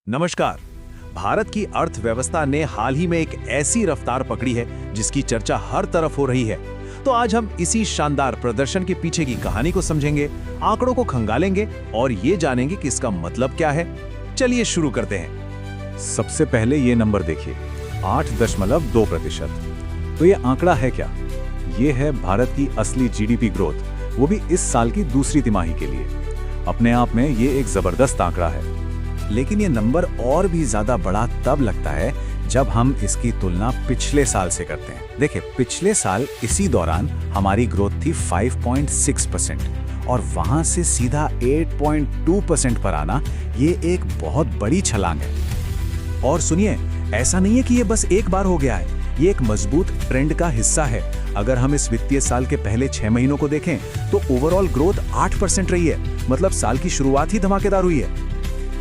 नमस्कार। भारत की अर्थव्यवस्था ने हाल ही में एक ऐसी रफ्तार पकड़ी है जिसकी चर्चा हर तरफ हो रही है। तो आज हम इसी शानदार प्रदर्शन के पीछे की कहानी को समझेंगे, आंकड़ों को खंगालेंगे और ये जानेंगे कि इसका मतलब क्या है। चलिए शुरू करते हैं। सबसे पहले ये नंबर देखिए, 8.2%। तो ये आंकड़ा है क्या? ये है भारत की असली जीडीपी ग्रोथ, वो भी इस साल की दूसरी तिमाही के लिए। अपने आप में ये एक जबरदस्त आंकड़ा है। लेकिन ये नंबर और भी ज्यादा बड़ा तब लगता है जब हम इसकी तुलना पिछले साल से करते हैं। देखिए, पिछले साल इसी दौरान हमारी ग्रोथ थी 5.6% और वहां से सीधा 8.2% पर आना ये एक बहुत बड़ी छलांग है। और सुनिए, ऐसा नहीं है कि ये बस एक बार हो गया है, ये एक मजबूत ट्रेंड का हिस्सा है। अगर हम इस वित्तीय साल के पहले 6 महीनों को देखें तो ओवरऑल ग्रोथ 8% रही है, मतलब साल की शुरुआत ही धमाकेदार हुई है।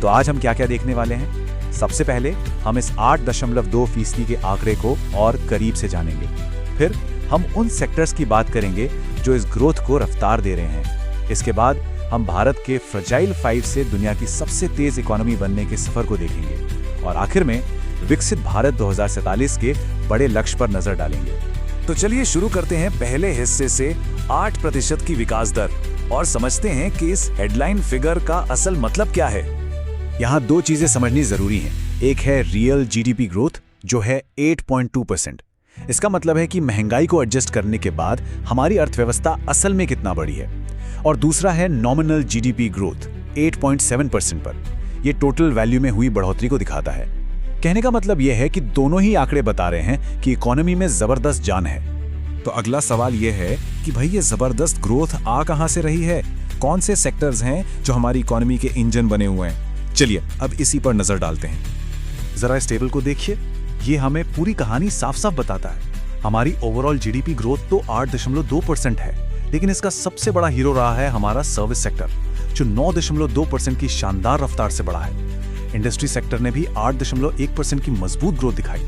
तो आज हम क्या क्या देखने वाले हैं? सबसे पहले हम इस 8.2% के आंकड़े को और करीब से जानेंगे। फिर हम उन सेक्टर्स की बात करेंगे जो इस ग्रोथ को रफ्तार दे रहे हैं। इसके बाद हम भारत के फ्रजाइल 5 से दुनिया की सबसे तेज इकोनॉमी बनने के सफर को देखेंगे और आखिर में विकसित भारत 2047 के बड़े लक्ष्य पर नजर डालेंगे। तो चलिए शुरू करते हैं पहले हिस्से से 8% की विकास दर और समझते हैं कि इस हेडलाइन फिगर का असल मतलब क्या है। यहाँ दो चीजें समझनी जरूरी हैं। एक है रियल जीडीपी ग्रोथ जो है 8.2%। इसका मतलब है कि महंगाई को एडजस्ट करने के बाद हमारी अर्थव्यवस्था असल में कितना बड़ी है। और दूसरा है नॉमिनल जीडीपी ग्रोथ 8.7% पर। यह टोटल वैल्यू में हुई बढ़ोतरी को दिखाता है। कहने का मतलब यह है कि दोनों ही आंकड़े बता रहे हैं कि इकोनॉमी में जबरदस्त जान है। तो अगला सवाल यह है कि भाई ये जबरदस्त ग्रोथ आ कहां से रही है? कौन से सेक्टर्स हैं जो हमारी इकोनॉमी के इंजन बने हुए हैं? चलिए अब इसी पर नजर डालते हैं। जरा इस टेबल को देखिए, ये हमें पूरी कहानी साफ साफ बताता है। हमारी ओवरऑल जीडीपी ग्रोथ तो 8.2% है, लेकिन इसका सबसे बड़ा हीरो रहा है हमारा सर्विस सेक्टर, जो 9.2% की शानदार रफ्तार से बढ़ा है। इंडस्ट्री सेक्टर ने भी 8.1% की मजबूत ग्रोथ दिखाई।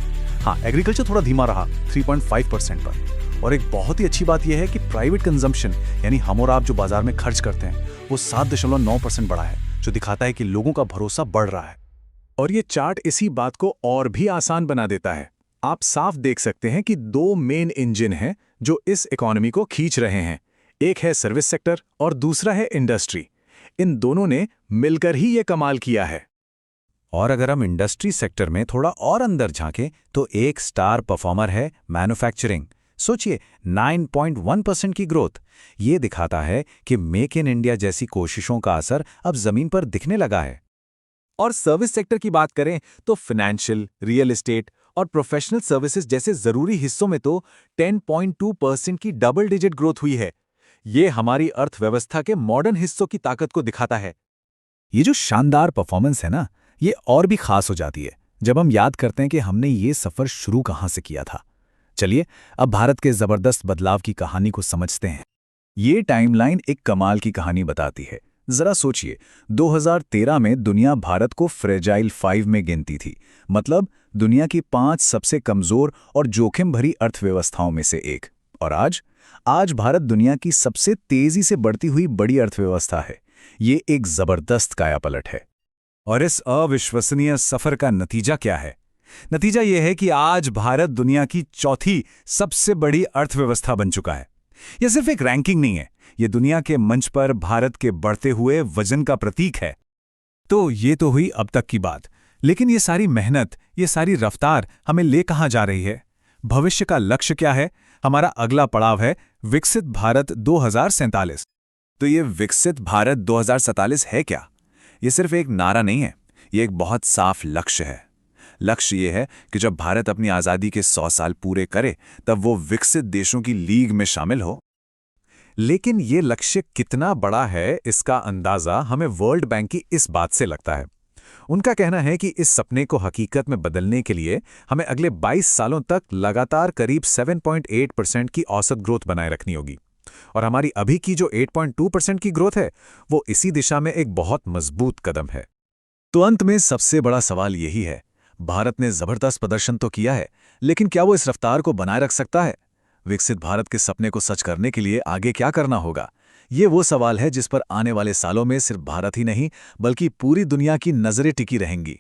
हाँ, एग्रीकल्चर थोड़ा धीमा रहा 3.5% पर। और एक बहुत ही अच्छी बात यह है कि प्राइवेट कंजम्पशन, यानी हम और आप जो बाजार में खर्च करते हैं, वो 7.9% बढ़ा है, जो दिखाता है कि लोगों का भरोसा बढ़ रहा है। और ये चार्ट इसी बात को और भी आसान बना देता है। आप साफ देख सकते हैं कि दो मेन इंजन हैं जो इस इकोनॉमी को खींच रहे हैं। एक है सर्विस सेक्टर और दूसरा है इंडस्ट्री। इन दोनों ने मिलकर ही ये कमाल किया है। और अगर हम इंडस्ट्री सेक्टर में थोड़ा और अंदर झांकें तो एक स्टार परफॉर्मर है मैन्युफैक्चरिंग। सोचिए, 9.1% की ग्रोथ। ये दिखाता है कि मेक इन इंडिया जैसी कोशिशों का असर अब जमीन पर दिखने लगा है। और सर्विस सेक्टर की बात करें तो फाइनेंशियल, रियल एस्टेट और प्रोफेशनल सर्विसेज जैसे जरूरी हिस्सों में तो 10.2% की डबल डिजिट ग्रोथ हुई है। ये हमारी अर्थव्यवस्था के मॉडर्न हिस्सों की ताकत को दिखाता है। ये जो शानदार परफॉर्मेंस है ना, ये और भी खास हो जाती है जब हम याद करते हैं कि हमने ये सफर शुरू कहां से किया था। चलिए अब भारत के जबरदस्त बदलाव की कहानी को समझते हैं। ये टाइमलाइन एक कमाल की कहानी बताती है। जरा सोचिए, 2013 में दुनिया भारत को फ्रेजाइल 5 में गिनती थी, मतलब दुनिया की 5 सबसे कमजोर और जोखिम भरी अर्थव्यवस्थाओं में से एक। और आज भारत दुनिया की सबसे तेजी से बढ़ती हुई बड़ी अर्थव्यवस्था है। ये एक जबरदस्त कायापलट है। और इस अविश्वसनीय सफर का नतीजा क्या है? नतीजा यह है कि आज भारत दुनिया की चौथी सबसे बड़ी अर्थव्यवस्था बन चुका है। यह सिर्फ एक रैंकिंग नहीं है, यह दुनिया के मंच पर भारत के बढ़ते हुए वजन का प्रतीक है। तो ये तो हुई अब तक की बात, लेकिन ये सारी मेहनत, ये सारी रफ्तार हमें ले कहां जा रही है? भविष्य का लक्ष्य क्या है? हमारा अगला पड़ाव है विकसित भारत 2047। तो ये विकसित भारत 2047 है क्या? ये सिर्फ एक नारा नहीं है, ये एक बहुत साफ लक्ष्य है। लक्ष्य ये है कि जब भारत अपनी आज़ादी के 100 साल पूरे करे तब वो विकसित देशों की लीग में शामिल हो। लेकिन ये लक्ष्य कितना बड़ा है, इसका अंदाजा हमें वर्ल्ड बैंक की इस बात से लगता है। उनका कहना है कि इस सपने को हकीकत में बदलने के लिए हमें अगले 22 सालों तक लगातार करीब 7.8% की औसत ग्रोथ बनाए रखनी होगी। और हमारी अभी की जो 8.2% की ग्रोथ है, वो इसी दिशा में एक बहुत मजबूत कदम है। तो अंत में सबसे बड़ा सवाल यही है, भारत ने जबरदस्त प्रदर्शन तो किया है, लेकिन क्या वो इस रफ्तार को बनाए रख सकता है? विकसित भारत के सपने को सच करने के लिए आगे क्या करना होगा? ये वो सवाल है जिस पर आने वाले सालों में सिर्फ भारत ही नहीं बल्कि पूरी दुनिया की नजरें टिकी रहेंगी।